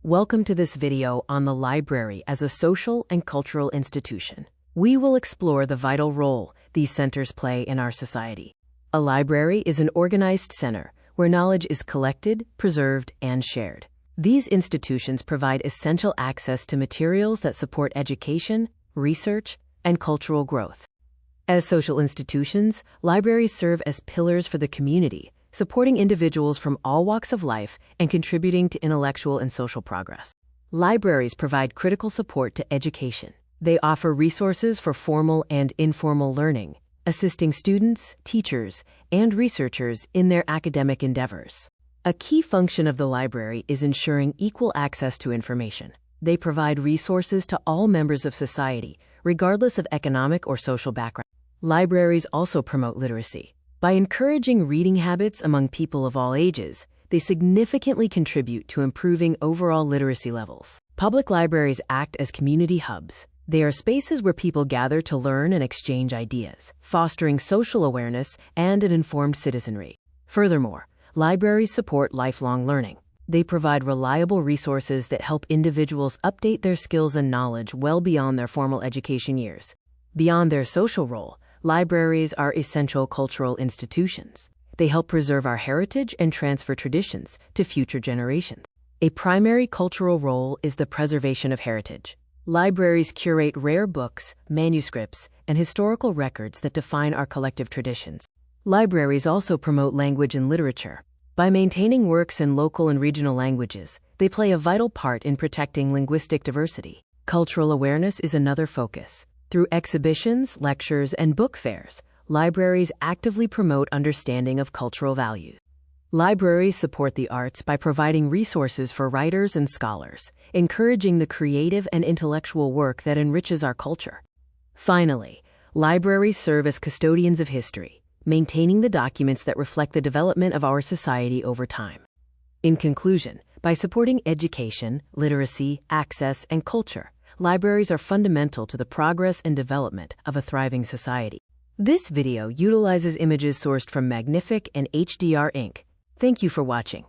Welcome to this video on the library as a social and cultural institution. We will explore the vital role these centers play in our society. A library is an organized center where knowledge is collected, preserved, and shared. These institutions provide essential access to materials that support education, research, and cultural growth. As social institutions, libraries serve as pillars for the community, supporting individuals from all walks of life and contributing to intellectual and social progress. Libraries provide critical support to education. They offer resources for formal and informal learning, assisting students, teachers, and researchers in their academic endeavors. A key function of the library is ensuring equal access to information. They provide resources to all members of society, regardless of economic or social background. Libraries also promote literacy. By encouraging reading habits among people of all ages, they significantly contribute to improving overall literacy levels. Public libraries act as community hubs. They are spaces where people gather to learn and exchange ideas, fostering social awareness and an informed citizenry. Furthermore, libraries support lifelong learning. They provide reliable resources that help individuals update their skills and knowledge well beyond their formal education years. Beyond their social role, libraries are essential cultural institutions. They help preserve our heritage and transfer traditions to future generations. A primary cultural role is the preservation of heritage. Libraries curate rare books, manuscripts, and historical records that define our collective traditions. Libraries also promote language and literature. By maintaining works in local and regional languages, they play a vital part in protecting linguistic diversity. Cultural awareness is another focus. Through exhibitions, lectures, and book fairs, libraries actively promote understanding of cultural values. Libraries support the arts by providing resources for writers and scholars, encouraging the creative and intellectual work that enriches our culture. Finally, libraries serve as custodians of history, maintaining the documents that reflect the development of our society over time. In conclusion, by supporting education, literacy, access, and culture, libraries are fundamental to the progress and development of a thriving society. This video utilizes images sourced from Magnific and HDR Inc. Thank you for watching.